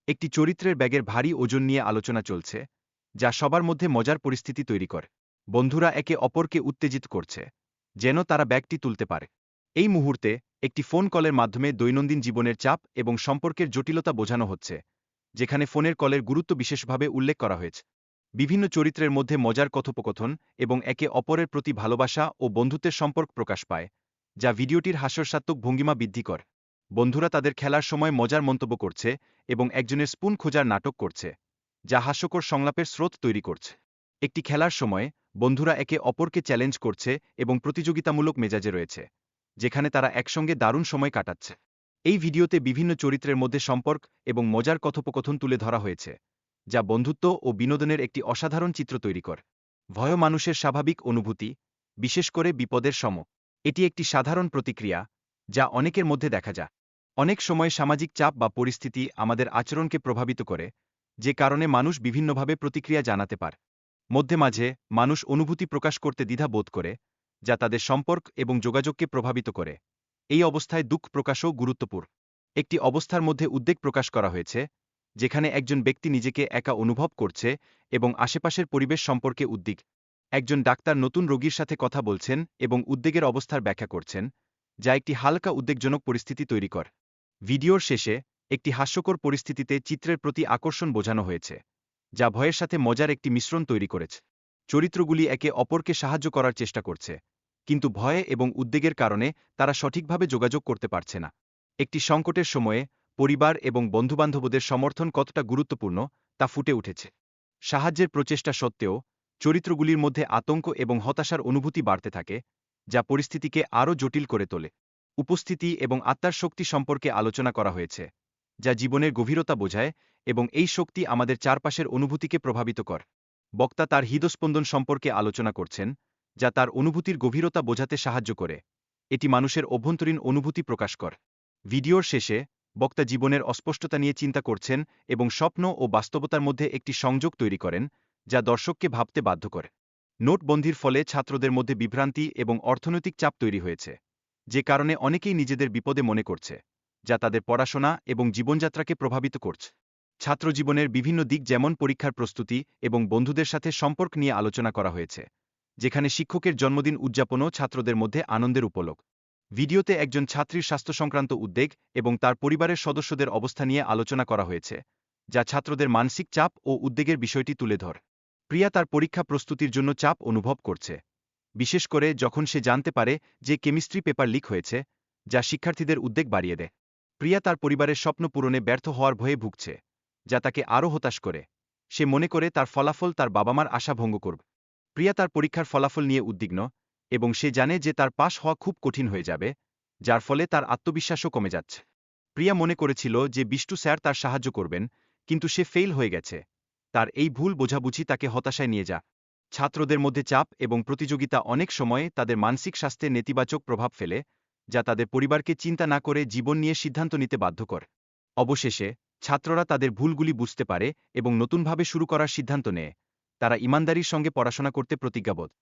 একটি চরিত্রের ব্যাগের ভারী ওজন নিয়ে আলোচনা চলছে, যা সবার মধ্যে মজার পরিস্থিতি তৈরি করে। বন্ধুরা একে অপরকে উত্তেজিত করছে, যেন তারা ব্যাগটি তুলতে পারে। এই মুহূর্তে একটি ফোন কলের মাধ্যমে দৈনন্দিন জীবনের চাপ এবং সম্পর্কের জটিলতা বোঝানো হচ্ছে, যেখানে ফোনের কলের গুরুত্ব বিশেষভাবে উল্লেখ করা হয়েছে। বিভিন্ন চরিত্রের মধ্যে মজার কথোপকথন এবং একে অপরের প্রতি ভালোবাসা ও বন্ধুত্বের সম্পর্ক প্রকাশ পায়, যা ভিডিওটির হাস্যরসাত্মক ভঙ্গিমা বৃদ্ধি করে। বন্ধুরা তাদের খেলার সময় মজার মন্তব্য করছে এবং একজনের স্পুন খোঁজার নাটক করছে, যা হাস্যকর সংলাপের স্রোত তৈরি করছে। একটি খেলার সময় বন্ধুরা একে অপরকে চ্যালেঞ্জ করছে এবং প্রতিযোগিতামূলক মেজাজে রয়েছে, যেখানে তারা একসঙ্গে দারুণ সময় কাটাচ্ছে। এই ভিডিওতে বিভিন্ন চরিত্রের মধ্যে সম্পর্ক এবং মজার কথোপকথন তুলে ধরা হয়েছে, যা বন্ধুত্ব ও বিনোদনের একটি অসাধারণ চিত্র তৈরি করে। ভয় মানুষের স্বাভাবিক অনুভূতি, বিশেষ করে বিপদের সময়। এটি একটি সাধারণ প্রতিক্রিয়া, যা অনেকের মধ্যে দেখা যায়। অনেক সময় সামাজিক চাপ বা পরিস্থিতি আমাদের আচরণকে প্রভাবিত করে, যে কারণে মানুষ বিভিন্নভাবে প্রতিক্রিয়া জানাতে পারে। মধ্যে মাঝে মানুষ অনুভূতি প্রকাশ করতে দ্বিধা বোধ করে, যা তাদের সম্পর্ক এবং যোগাযোগকে প্রভাবিত করে। এই অবস্থায় দুঃখ প্রকাশও গুরুত্বপূর্ণ। একটি অবস্থার মধ্যে উদ্বেগ প্রকাশ করা হয়েছে, যেখানে একজন ব্যক্তি নিজেকে একা অনুভব করছে এবং আশেপাশের পরিবেশ সম্পর্কে উদ্বিগ্ন। একজন ডাক্তার নতুন রোগীর সাথে কথা বলছেন এবং উদ্বেগের অবস্থার ব্যাখ্যা করছেন, যা একটি হালকা উদ্বেগজনক পরিস্থিতি তৈরি করে। ভিডিওর শেষে একটি হাস্যকর পরিস্থিতিতে চিত্রের প্রতি আকর্ষণ বোঝানো হয়েছে, যা ভয়ের সাথে মজার একটি মিশ্রণ তৈরি করেছে। চরিত্রগুলি একে অপরকে সাহায্য করার চেষ্টা করছে, কিন্তু ভয়ে এবং উদ্বেগের কারণে তারা সঠিকভাবে যোগাযোগ করতে পারছে না। একটি সংকটের সময়ে পরিবার এবং বন্ধুবান্ধবদের সমর্থন কতটা গুরুত্বপূর্ণ তা ফুটে উঠেছে। সাহায্যের প্রচেষ্টা সত্ত্বেও চরিত্রগুলির মধ্যে আতঙ্ক এবং হতাশার অনুভূতি বাড়তে থাকে, যা পরিস্থিতিকে আরও জটিল করে তোলে। উপস্থিতি এবং আত্মার শক্তি সম্পর্কে আলোচনা করা হয়েছে, যা জীবনের গভীরতা বোঝায় এবং এই শক্তি আমাদের চারপাশের অনুভূতিকে প্রভাবিত করে। বক্তা তার হৃদস্পন্দন সম্পর্কে আলোচনা করছেন, যা তার অনুভূতির গভীরতা বোঝাতে সাহায্য করে। এটি মানুষের অভ্যন্তরীণ অনুভূতি প্রকাশ করে। ভিডিওর শেষে বক্তা জীবনের অস্পষ্টতা নিয়ে চিন্তা করছেন এবং স্বপ্ন ও বাস্তবতার মধ্যে একটি সংযোগ তৈরি করেন, যা দর্শককে ভাবতে বাধ্য করে। নোটবন্দির ফলে ছাত্রদের মধ্যে বিভ্রান্তি এবং অর্থনৈতিক চাপ তৈরি হয়েছে, যে কারণে অনেকেই নিজেদের বিপদে মনে করছে, যা তাদের পড়াশোনা এবং জীবনযাত্রাকে প্রভাবিত করছে। ছাত্রজীবনের বিভিন্ন দিক যেমন পরীক্ষার প্রস্তুতি এবং বন্ধুদের সাথে সম্পর্ক নিয়ে আলোচনা করা হয়েছে, যেখানে শিক্ষকের জন্মদিন উদযাপনও ছাত্রদের মধ্যে আনন্দের উপলক্ষ। ভিডিওতে একজন ছাত্রীর স্বাস্থ্য সংক্রান্ত উদ্বেগ এবং তার পরিবারের সদস্যদের অবস্থা নিয়ে আলোচনা করা হয়েছে, যা ছাত্রদের মানসিক চাপ ও উদ্বেগের বিষয়টি তুলে ধরে। প্রিয়া তার পরীক্ষা প্রস্তুতির জন্য চাপ অনুভব করছে, বিশেষ করে যখন সে জানতে পারে যে কেমিস্ট্রি পেপার লিক হয়েছে, যা শিক্ষার্থীদের উদ্বেগ বাড়িয়ে দেয়। প্রিয়া তার পরিবারের স্বপ্ন পূরণে ব্যর্থ হওয়ার ভয়ে ভুগছে, যা তাকে আরও হতাশ করে। সে মনে করে তার ফলাফল তার বাবা-মার আশা ভঙ্গ করবে। প্রিয়া তার পরীক্ষার ফলাফল নিয়ে উদ্বিগ্ন এবং সে জানে যে তার পাশ হওয়া খুব কঠিন হয়ে যাবে, যার ফলে তার আত্মবিশ্বাসও কমে যাচ্ছে। প্রিয়া মনে করেছিল যে বিষ্টু স্যার তার সাহায্য করবেন, কিন্তু সে ফেল হয়ে গেছে। তার এই ভুল বোঝাবুঝি তাকে হতাশায় নিয়ে যায়। ছাত্রদের মধ্যে চাপ এবং প্রতিযোগিতা অনেক সময় তাদের মানসিক স্বাস্থ্যে নেতিবাচক প্রভাব ফেলে, যা তাদের পরিবারকে চিন্তা না করে জীবন নিয়ে সিদ্ধান্ত নিতে বাধ্য করে। অবশেষে ছাত্ররা তাদের ভুলগুলি বুঝতে পারে এবং নতুনভাবে শুরু করার সিদ্ধান্ত নেয়। তারা ইমানদারির সঙ্গে পড়াশোনা করতে প্রতিজ্ঞাবদ্ধ।